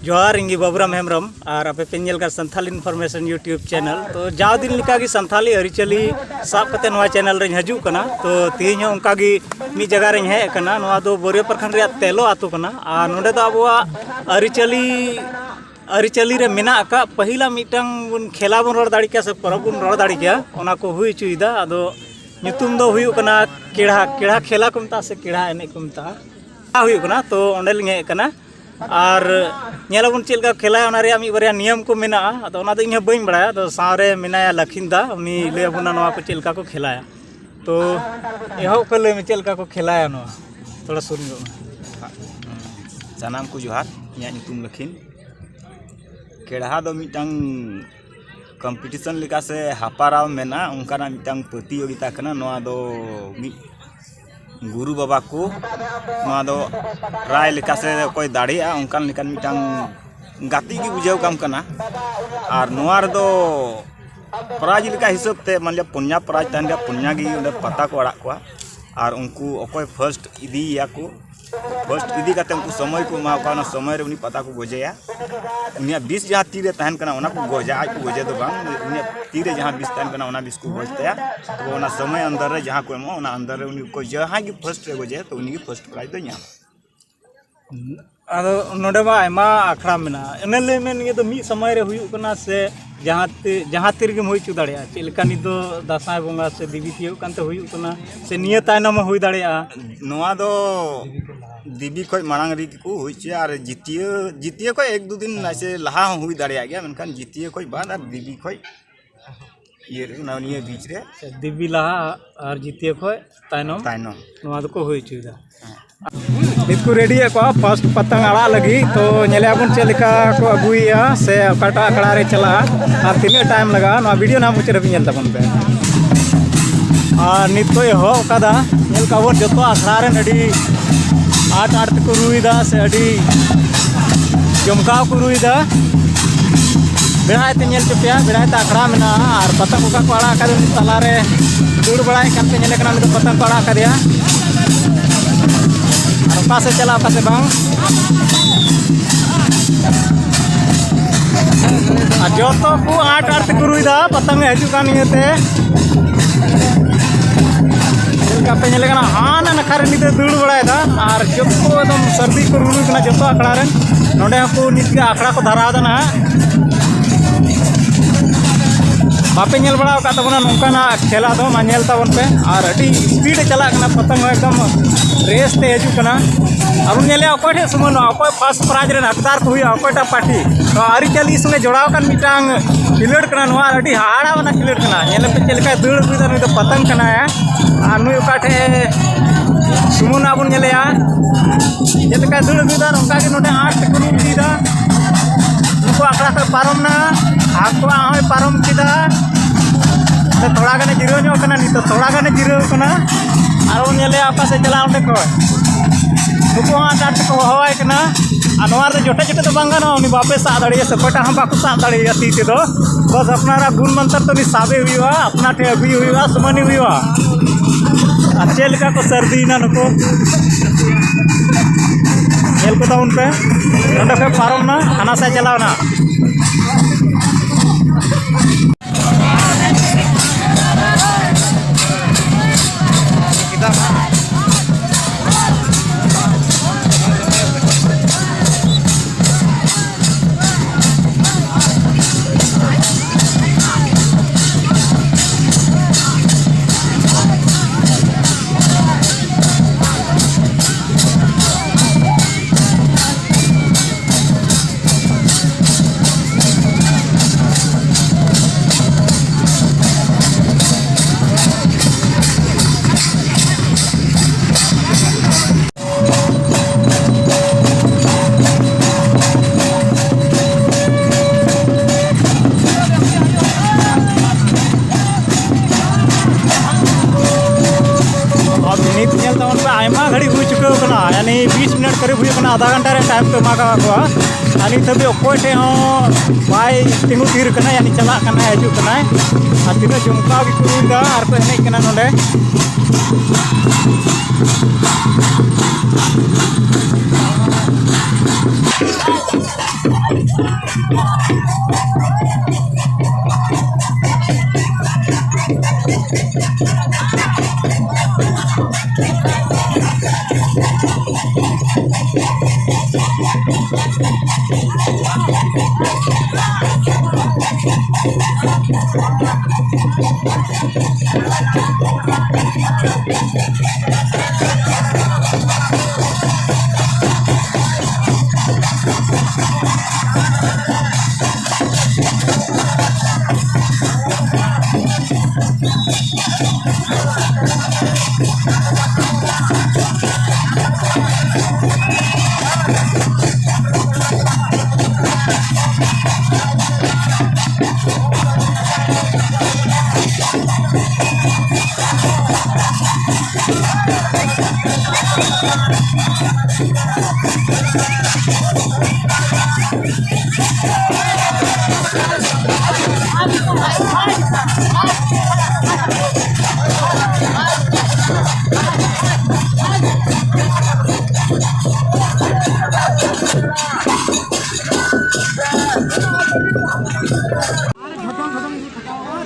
जोहार इंगी बाबूराम हेम्ब्रम और आपे पेंजल का संथाली इन्फॉर्मेशन यूट्यूब चैनल तो जाव दिन लिका की संथाली अरिचली साब कते नवा चैनल रे हजू कना तो तीन उनका की मी जगह रे हे कना नवा दो बोरिया प्रखंड रे तेलो आतु कना आ नोडे दो अबवा अरिचली रे मेना का पहिला मिटंग बुन खेला बुन रोड दाड़ी के से परब बुन रोड दाड़ी के ओना को हुई चुईदा अदो नितुम दो हुई कना केड़ा खेला को मता से केड़ा एने को मता हुई कना तो ओंडे लिंगे कना और नेलाबन चेलका खेला ओना मी बारिया नियम को मेना अदो ओना दो इन बइन बड़ा तो सारे मेनाया लखिंदा उनी ले बुना नवा को चेलका को खेलाया तो एहो को ले में चेलका को खेलाया नो थोड़ा सुन गो सानाम को जोहार इया नितुम लखिन केड़ा दो मिटंग कंपटीशन लेका से हापाराव मेना उनका मिटंग प्रतियोगिता कना नवा दो गुरु बाबा को नवा दो राय लेका से कोई दाड़िया उनकान लेका मिटंग गाती की बुझाव काम कना और नवा दो प्राइज लेका हिसाब ते मान पुन्या प्राइज तहन पुन्या की पता को अड़ा को और उनको अकोय फर्स्ट इदी या को फर्स्ट इदी करते उनको समय को एमा समय रे उनी पता को गोजेया उनिया 20 जहाँ तीरे तहन कना उना को गोजा आज को गोजे तो बांग उनिया तीरे जहाँ 20 तहन कना उना 20 को गोजते तो उना समय अंदर रे जहाँ को एमो उना अंदर रे उनी को जहाँ की फर्स्ट रे गोजे तो उनी की फर्स्ट प्राइज दो ᱧᱟᱢ अदो नोडे मा आयमा आखड़ा मेना एनले मेन ये तो मी समय रे हुयु कना से जहाँ तीर के हुई चु दाड़िया चेलका नि दो दासाय बोंगा से दिबी थियो कानते हुयु कना से निये तायनम हुई दाड़िया नोआ दो दिबी कोई मांग री को हुई छे और जितिए कोई एक दो दिन ऐसे लहा हुई दाड़िया गया मनखान जितिए कोई बाद और दिबी कोई ये नवनिये बीच रे दिबी लहा और जितिए कोई तायनम नोआ दो को हुई चुदा नितको रेडी को फर्स्ट पतंग आड़ा लगी तो नेलेबन चेलका को अगुइया से काटा अखड़ा रे चला और तीन टाइम लगा ना वीडियो ना मुचे रबी नेल तबन पे और नित को हो कदा नेल का वो जतो अखड़ा रे नडी आठ को रुईदा से अडी जमकाव को रुईदा बेड़ाय ते नेल चपिया बेड़ाय ते अखड़ा मेना और पतंग को आड़ा का तला रे दूर बड़ाय करते नेले कना तो पतंग को आड़ा करिया से चला से बांग जो तो को आठ को रुईदा पतंग हजुकान नियते पे नेले कना हान नखारे निते दूर बड़ायदा और जो को एकदम सर्दी को रुई कना जो तो आखड़ा रे नोडे को नित के आखड़ा को धरादा ना बापे नेल बड़ा का तबना नोंकाना खेला दो मा नेल ताबन पे और अडी स्पीड चला कना पतंग एकदम रेस ते हजु कना अब नेले अकोठे सुमन अकोय फर्स्ट प्राइज रे हकदार को हुई अकोटा पार्टी तो अरिचली संगे जोड़ाव कन मिटांग खिलड़ कना नवा अडी हाड़ा वाला खिलड़ कना नेले पे चलका दड़ बिदा नि तो पतंग कना है आ नुय अकोठे सुमन आबन नेले या चलका दड़ बिदा उनका के नोटे 8 को दीदा उनको आकड़ा पे पारम ना आको आय पारम किदा तो थोड़ा गने जिरो नो कना नि तो थोड़ा गने जिरो कना और नेले आपा से चला उठे को नुको आट को हवाय कना अनवार जोटे जोटे तो बांगा उनी बापे सा दाड़िया सकोटा हम बाको सा दाड़िया ती ते दो बस अपनारा गुण मंत्र तो नि साबे हुईवा अपना टे अभी हुईवा सुमनी हुईवा अच्छे लका को सर्दी ना नुको नेल को दाउन पे नंडा पे पारम ना खाना से चलाओ ना आयमा घड़ी हुई चुके यानी 20 मिनट करीब हुई आधा घंटा रे टाइम पे मागा को यानी तभी अकोटे बाय तिंगु तीर कना यानी चला कना हजू कना और तीन जुमका भी कुरुदा और को एने कना नोडे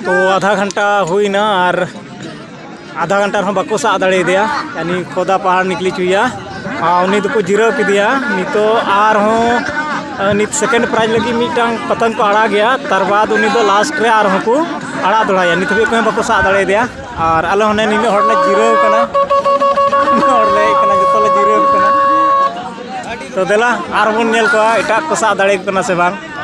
तो आधा घंटा हुई ना और आधा घंटा रहा बाको सा दाड़े दिया यानी खोदा पहाड़ निकली चुया उन्हीं तो को जिराव किदिया नितो आर हों नित सेकंड प्राइज लगी मीटंग पतंग को अड़ा गया तार बाद उन्हीं तो लास्ट रे आर हों को अड़ा दौड़ाया नित भी कोई बाको सा दाड़े दिया और आलो होने निने हड़ने जिराव कना हड़ले कना जतले जिराव कना तो देला आर बन नेल को एटा को सा दाड़े कना से बांग